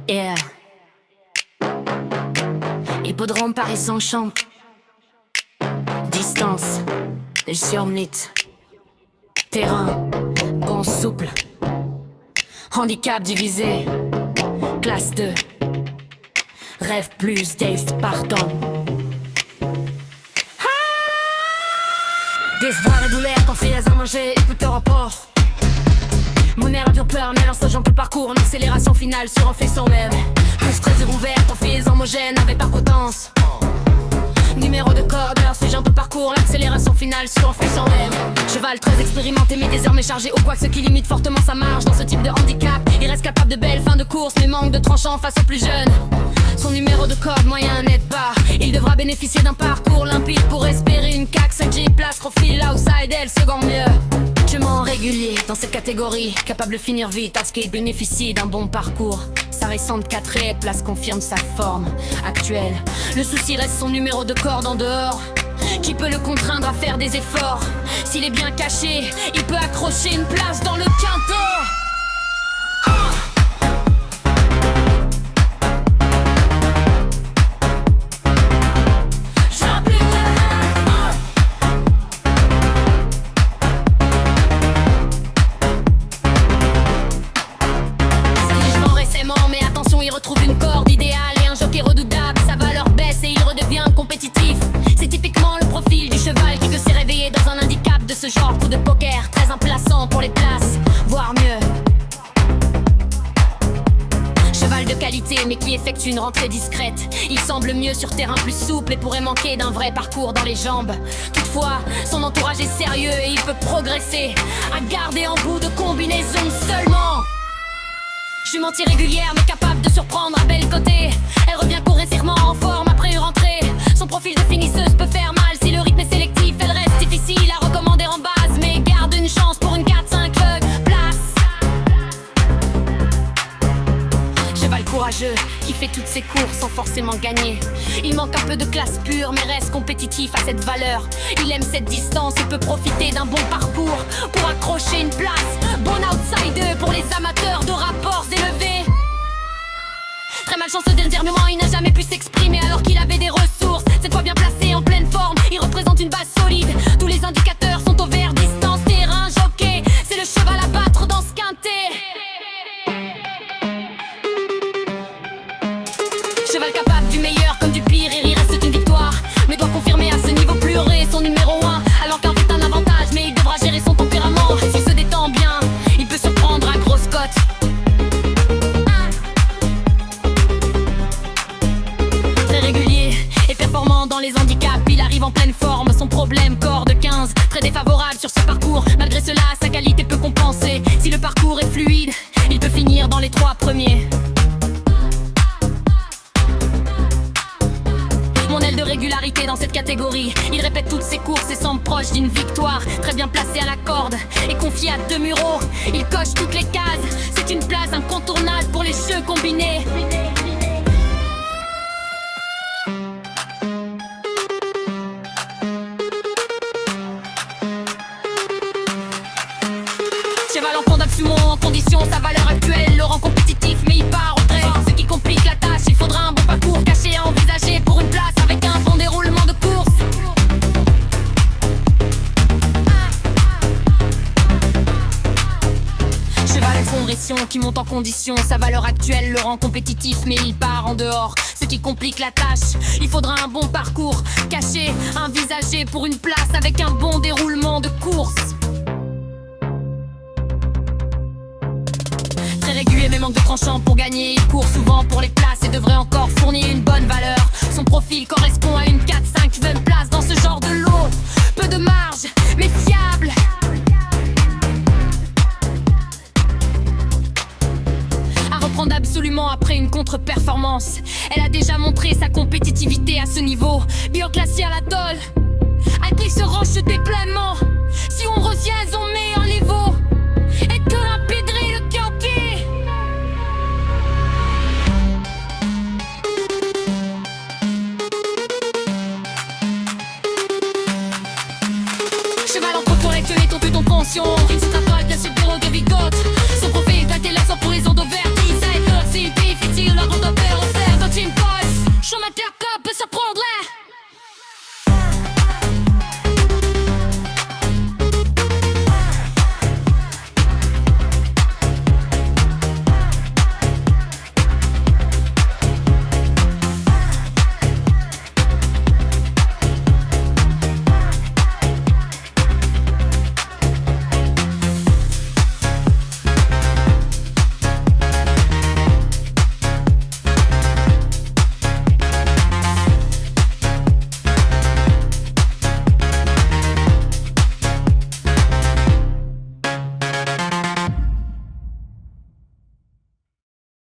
Yeah. Hippodrome Paris-Saint-Champ. Distance, sur-minute. Terrain, bon souple. Handicap divisé. Classe 2. Rêve plus, Dave Spartan. Décevoir et douleur quand c'est à manger, écouteur en port. Mon air a bien peur, mais l'instant peut le parcours en accélération finale sur un faisceau même. Plus très ouvert, en filles homogènes avec par potence. Numéro de cordeur, suis-je un peu parcours, l'accélération finale sur un faisceau même. Cheval très expérimenté mais désormais chargé au quoi que ce qui limite fortement sa marge. Dans ce type de handicap, il reste capable de belles fins de course mais manque de tranchant face aux plus jeunes. Son numéro de corde moyen n'aide pas. Il devra bénéficier d'un parcours limpide pour espérer une CAC 5G place profil outside elle second mieux. Je m'en régulier dans cette catégorie, capable de finir vite parce qu'il bénéficie d'un bon parcours. Sa récente 4e place confirme sa forme actuelle. Le souci reste son numéro de corde en dehors, qui peut le contraindre à faire des efforts. S'il est bien caché, il peut accrocher une place dans le quintet. Trouve une corde idéale et un jockey redoutable. Sa valeur baisse et il redevient compétitif. C'est typiquement le profil du cheval qui peut se réveiller dans un handicap de ce genre. Coup de poker, très implaçant pour les places, voire mieux. Cheval de qualité mais qui effectue une rentrée discrète. Il semble mieux sur terrain plus souple et pourrait manquer d'un vrai parcours dans les jambes. Toutefois, son entourage est sérieux et il peut progresser à garder en bout de combinaison seulement. Jument irrégulière mais capable de surprendre à bel côté. Elle revient progressivement en forme après une rentrée. Son profil de finisseuse peut faire mal si le rythme est sélectif. Elle reste difficile à recommander en base mais garde une chance pour une 4-5 place. Cheval courageux qui fait toutes ses courses sans forcément gagner. Il manque un peu de classe pure mais reste compétitif à cette valeur. Il aime cette distance et peut profiter d'un bon parcours pour accrocher une place. Bon outsider pour les amateurs de rapports élevés. Très malchanceux dernièrement, il n'a jamais pu s'exprimer alors qu'il avait des ressources. Cette fois bien placé en pleine forme, il représente une base solide. Tous les indicateurs sont au vert, distance, terrain, jockey. C'est le cheval à battre dans ce quintet. Cheval capable du meilleur comme du pire, et il reste une victoire mais doit confirmer à ce niveau plus haut son numéro 1. Alors qu'un est un avantage mais il devra gérer son tempérament. S'il se détend bien, il peut se prendre à grosse cote. Très régulier et performant dans les handicaps, il arrive en pleine forme. Son problème, corde 15, très défavorable sur ce parcours. Malgré cela, sa qualité peut compenser. Si le parcours est fluide, il peut finir dans les 3 premiers. Mon aile de régularité dans cette catégorie. Il répète toutes ses courses et semble proche d'une victoire. Très bien placé à la corde et confié à Demuro. Il coche toutes les cases. C'est une place incontournable pour les jeux combinés. Cheval en fond d'absumon, en condition, sa valeur actuelle le rend compétitif mais il part au trait. Ce qui complique la tâche, il faudra un bon parcours caché à envisager pour une place avec un bon déroulement de course. Cheval à progression qui monte en condition, sa valeur actuelle le rend compétitif mais il part en dehors. Ce qui complique la tâche, il faudra un bon parcours caché, envisagé pour une place avec un bon déroulement de course. Très régulier mais manque de tranchant pour gagner. Il court souvent pour les places et devrait encore fournir une bonne valeur. Son profil correspond à une 4-5 place dans ce genre de lot. Peu de marge mais fiable. À reprendre absolument après une contre-performance. Elle a déjà montré sa compétitivité à ce niveau. Bioclassier à la tôle, à qui se roche déploiement. Si on revient on met en niveau et que l'empédrer le quintet. Cheval en contre les tuer ton pension.